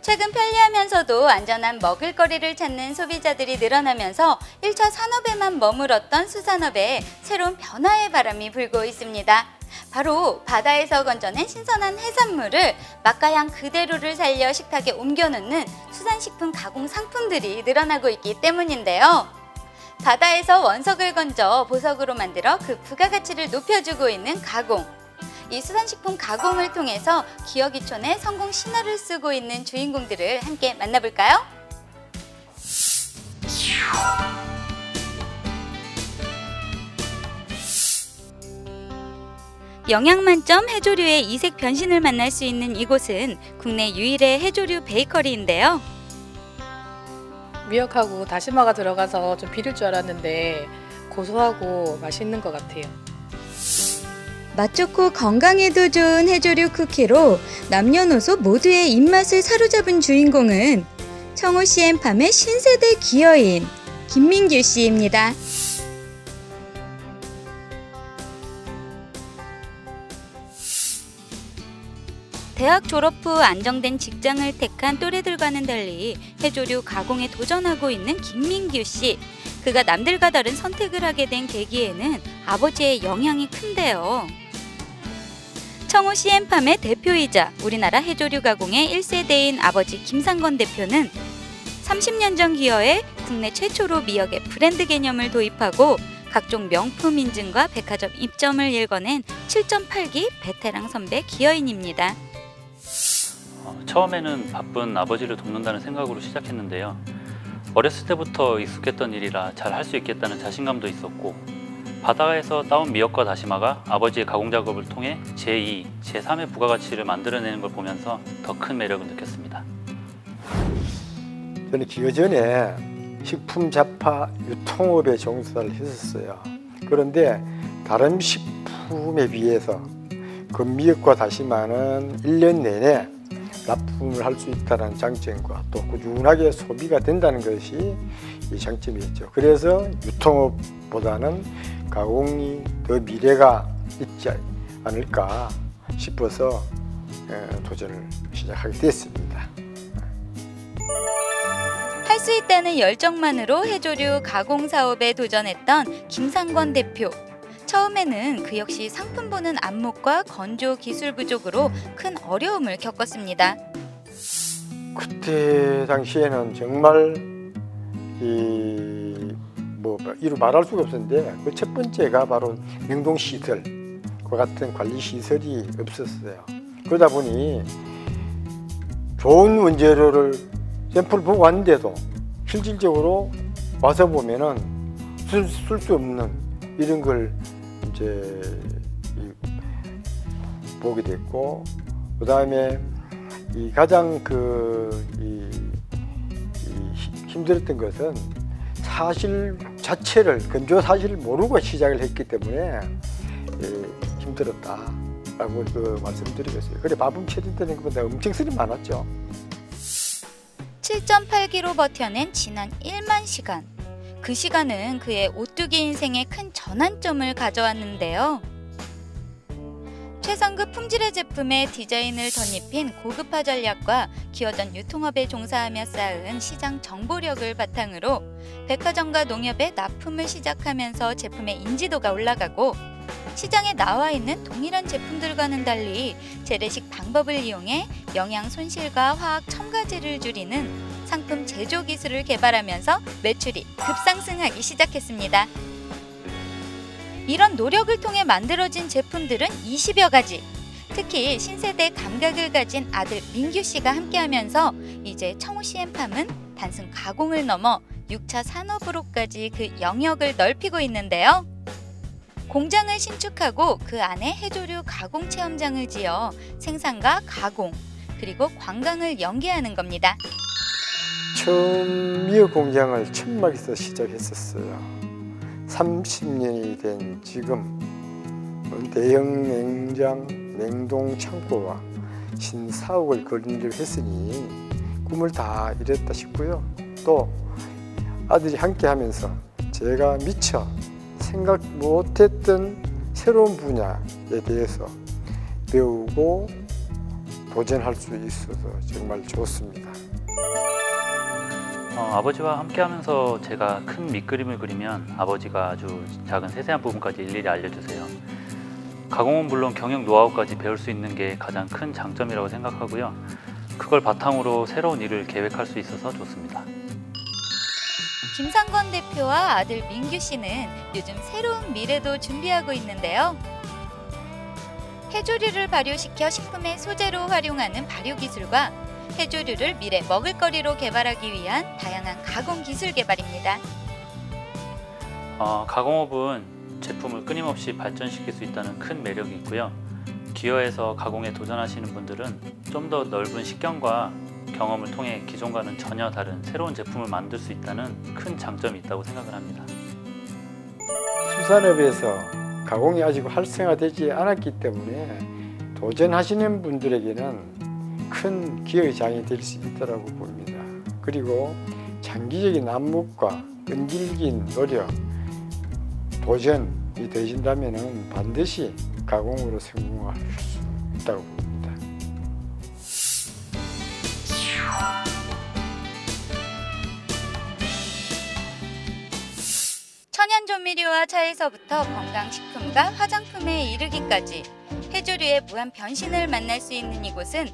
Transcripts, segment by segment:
최근 편리하면서도 안전한 먹을거리를 찾는 소비자들이 늘어나면서 1차 산업에만 머물렀던 수산업에 새로운 변화의 바람이 불고 있습니다. 바로 바다에서 건져낸 신선한 해산물을 맛과 향 그대로를 살려 식탁에 옮겨놓는 수산식품 가공 상품들이 늘어나고 있기 때문인데요. 바다에서 원석을 건져 보석으로 만들어 그 부가가치를 높여주고 있는 가공. 이 수산식품 가공을 통해서 기업이촌의 성공 신화를 쓰고 있는 주인공들을 함께 만나볼까요? 영양만점 해조류의 이색 변신을 만날 수 있는 이곳은 국내 유일의 해조류 베이커리인데요. 미역하고 다시마가 들어가서 좀 비릴 줄 알았는데 고소하고 맛있는 것 같아요. 맛 좋고 건강에도 좋은 해조류 쿠키로 남녀노소 모두의 입맛을 사로잡은 주인공은 청호 CM팜의 신세대 기어인 김민규 씨입니다. 대학 졸업 후 안정된 직장을 택한 또래들과는 달리 해조류 가공에 도전하고 있는 김민규 씨. 그가 남들과 다른 선택을 하게 된 계기에는 아버지의 영향이 큰데요. 청호 CM팜의 대표이자 우리나라 해조류 가공의 1세대인 아버지 김상건 대표는 30년 전 기어에 국내 최초로 미역의 브랜드 개념을 도입하고 각종 명품 인증과 백화점 입점을 일궈낸 7.8기 베테랑 선배 기어인입니다. 처음에는 바쁜 아버지를 돕는다는 생각으로 시작했는데요. 어렸을 때부터 익숙했던 일이라 잘 할 수 있겠다는 자신감도 있었고, 바다에서 따온 미역과 다시마가 아버지의 가공 작업을 통해 제2, 제3의 부가가치를 만들어내는 걸 보면서 더 큰 매력을 느꼈습니다. 저는 기어 전에 식품 잡화 유통업에 종사를 했었어요. 그런데 다른 식품에 비해서 그 미역과 다시마는 1년 내내 납품을 할 수 있다는 장점과 또 꾸준하게 소비가 된다는 것이 이 장점이었죠. 그래서 유통업보다는 가공이 더 미래가 있지 않을까 싶어서 도전을 시작하게 됐습니다. 할 수 있다는 열정만으로 해조류 가공 사업에 도전했던 김상권 대표. 처음에는 그 역시 상품 보는 안목과 건조 기술 부족으로 큰 어려움을 겪었습니다. 그때 당시에는 정말 이루 말할 수가 없었는데 그 첫 번째가 바로 냉동시설과 같은 관리시설이 없었어요. 그러다 보니 좋은 원재료를 샘플 보고 왔는데도 실질적으로 와서 보면은 쓸 수 없는 이런 걸 이제 보게 됐고, 그 다음에 가장 힘들었던 것은 사실 자체를 건조 사실을 모르고 시작을 했기 때문에 힘들었다라고 말씀드리겠어요. 그래 밥은 처리되는 것보다 엄청 스림 많았죠. 7.8기로 버텨낸 지난 1만 시간. 그 시간은 그의 오뚜기 인생에 큰 전환점을 가져왔는데요. 최상급 품질의 제품에 디자인을 덧입힌 고급화 전략과 기어전 유통업에 종사하며 쌓은 시장 정보력을 바탕으로 백화점과 농협에 납품을 시작하면서 제품의 인지도가 올라가고, 시장에 나와 있는 동일한 제품들과는 달리 재래식 방법을 이용해 영양 손실과 화학 첨가제를 줄이는 상품 제조 기술을 개발하면서 매출이 급상승하기 시작했습니다. 이런 노력을 통해 만들어진 제품들은 20여 가지. 특히 신세대 감각을 가진 아들 민규 씨가 함께하면서 이제 청호 CM팜은 단순 가공을 넘어 6차 산업으로까지 그 영역을 넓히고 있는데요. 공장을 신축하고 그 안에 해조류 가공 체험장을 지어 생산과 가공, 그리고 관광을 연계하는 겁니다. 처음 미역 공장을 천막에서 시작했었어요. 30년이 된 지금 대형 냉장, 냉동 창고와 신사옥을 건립을 했으니 꿈을 다 이뤘다 싶고요. 또 아들이 함께 하면서 제가 미처 생각 못했던 새로운 분야에 대해서 배우고 도전할 수 있어서 정말 좋습니다. 아버지와 함께 하면서 제가 큰 밑그림을 그리면 아버지가 아주 작은 세세한 부분까지 일일이 알려주세요. 가공은 물론 경영 노하우까지 배울 수 있는 게 가장 큰 장점이라고 생각하고요. 그걸 바탕으로 새로운 일을 계획할 수 있어서 좋습니다. 김상건 대표와 아들 민규 씨는 요즘 새로운 미래도 준비하고 있는데요. 해조류를 발효시켜 식품의 소재로 활용하는 발효 기술과 해조류를 미래 먹을거리로 개발하기 위한 다양한 가공 기술 개발입니다. 가공업은 제품을 끊임없이 발전시킬 수 있다는 큰 매력이 있고요. 기어에서 가공에 도전하시는 분들은 좀 더 넓은 식견과 경험을 통해 기존과는 전혀 다른 새로운 제품을 만들 수 있다는 큰 장점이 있다고 생각을 합니다. 수산업에서 가공이 아직 활성화되지 않았기 때문에 도전하시는 분들에게는 큰 기회의 장이 될 수 있다고 봅니다. 그리고 장기적인 안목과 끈질긴 노력, 도전이 되신다면 반드시 가공으로 성공할 수 있다고 봅니다. 천연조미료와 차에서부터 건강식품과 화장품에 이르기까지 해조류의 무한 변신을 만날 수 있는 이곳은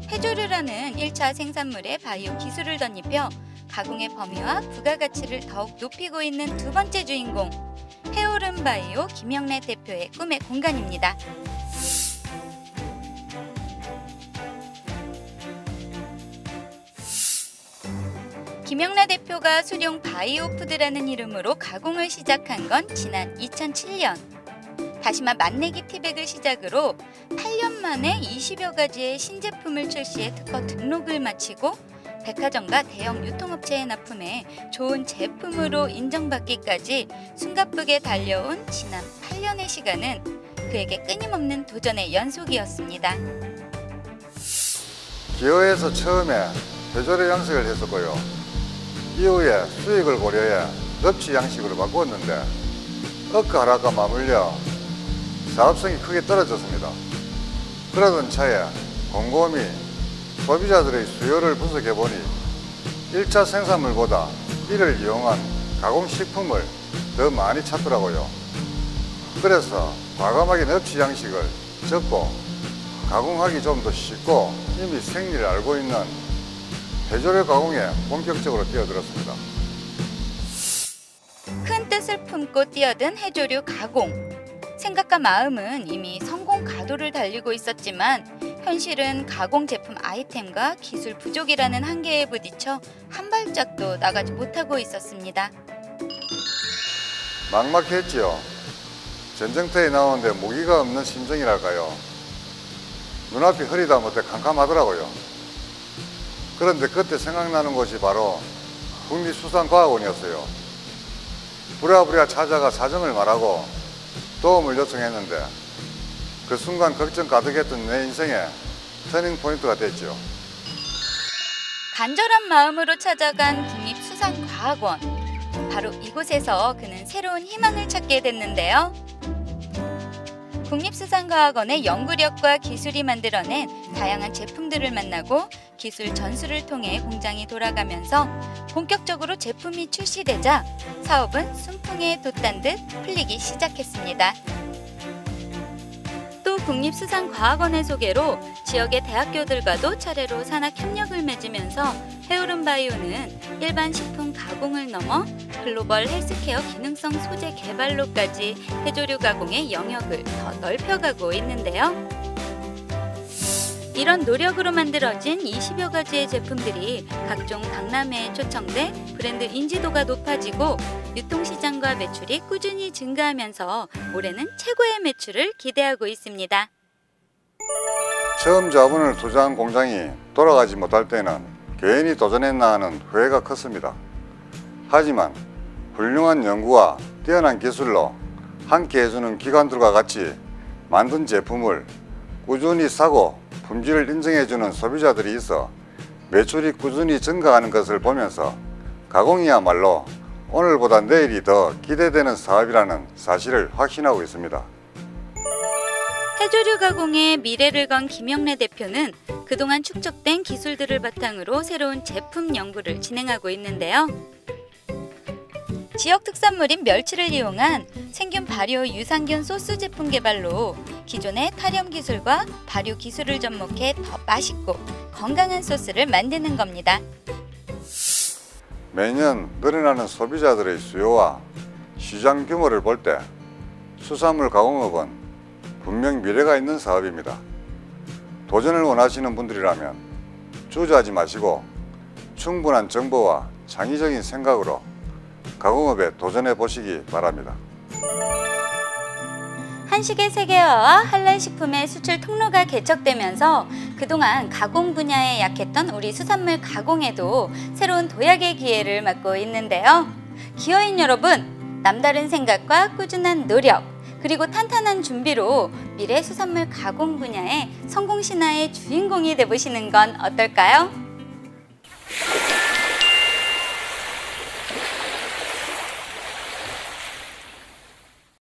해조류라는 1차 생산물의 바이오 기술을 덧입혀 가공의 범위와 부가가치를 더욱 높이고 있는 두 번째 주인공, 해오름 바이오 김영래 대표의 꿈의 공간입니다. 김영래 대표가 수룡 바이오푸드라는 이름으로 가공을 시작한 건 지난 2007년. 다시마 맛내기 티백을 시작으로 8년 만에 20여 가지의 신제품을 출시해 특허 등록을 마치고 백화점과 대형 유통업체에 납품해 좋은 제품으로 인정받기까지 숨가쁘게 달려온 지난 8년의 시간은 그에게 끊임없는 도전의 연속이었습니다. 기어에서 처음에 해조류 양식을 했었고요. 이후에 수익을 고려해 넙치 양식으로 바꾸었는데 어크 하락과 맞물려 사업성이 크게 떨어졌습니다. 그러던 차에 곰곰이 소비자들의 수요를 분석해보니 1차 생산물보다 이를 이용한 가공식품을 더 많이 찾더라고요. 그래서 과감하게 넙치 양식을 접고 가공하기 좀 더 쉽고 이미 생리를 알고 있는 해조류 가공에 본격적으로 뛰어들었습니다. 큰 뜻을 품고 뛰어든 해조류 가공. 생각과 마음은 이미 성공 가도를 달리고 있었지만 현실은 가공 제품 아이템과 기술 부족이라는 한계에 부딪혀 한 발짝도 나가지 못하고 있었습니다. 막막했지요. 전쟁터에 나오는데 무기가 없는 심정이랄까요. 눈앞이 흐리다 못해 캄캄하더라고요. 그런데 그때 생각나는 곳이 바로 국립수산과학원이었어요. 부랴부랴 찾아가 사정을 말하고 도움을 요청했는데 그 순간 걱정 가득했던 내 인생의 터닝 포인트가 됐죠. 간절한 마음으로 찾아간 국립수산과학원. 바로 이곳에서 그는 새로운 희망을 찾게 됐는데요. 국립수산과학원의 연구력과 기술이 만들어낸 다양한 제품들을 만나고 기술 전수를 통해 공장이 돌아가면서 본격적으로 제품이 출시되자 사업은 순풍에 돛단 듯 풀리기 시작했습니다. 또 국립수산과학원의 소개로 지역의 대학교들과도 차례로 산학 협력을 맺으면서 해오름 바이오는 일반 식품 가공을 넘어 글로벌 헬스케어 기능성 소재 개발로까지 해조류 가공의 영역을 더 넓혀가고 있는데요. 이런 노력으로 만들어진 20여 가지의 제품들이 각종 박람회에 초청돼 브랜드 인지도가 높아지고 유통시장과 매출이 꾸준히 증가하면서 올해는 최고의 매출을 기대하고 있습니다. 처음 자본을 투자한 공장이 돌아가지 못할 때는 괜히 도전했나 하는 후회가 컸습니다. 하지만 훌륭한 연구와 뛰어난 기술로 함께 해주는 기관들과 같이 만든 제품을 꾸준히 사고 품질을 인정해주는 소비자들이 있어 매출이 꾸준히 증가하는 것을 보면서 가공이야말로 오늘보다 내일이 더 기대되는 사업이라는 사실을 확신하고 있습니다. 해조류 가공에 미래를 건 김영래 대표는 그동안 축적된 기술들을 바탕으로 새로운 제품 연구를 진행하고 있는데요. 지역 특산물인 멸치를 이용한 생균 발효 유산균 소스 제품 개발로 기존의 탈염 기술과 발효 기술을 접목해 더 맛있고 건강한 소스를 만드는 겁니다. 매년 늘어나는 소비자들의 수요와 시장 규모를 볼 때 수산물 가공업은 분명 미래가 있는 사업입니다. 도전을 원하시는 분들이라면 주저하지 마시고 충분한 정보와 창의적인 생각으로 가공업에 도전해 보시기 바랍니다. 한식의 세계화와 한랄식품의 수출 통로가 개척되면서 그동안 가공 분야에 약했던 우리 수산물 가공에도 새로운 도약의 기회를 맞고 있는데요. 기어인 여러분, 남다른 생각과 꾸준한 노력, 그리고 탄탄한 준비로 미래 수산물 가공 분야의 성공 신화의 주인공이 되보시는 건 어떨까요?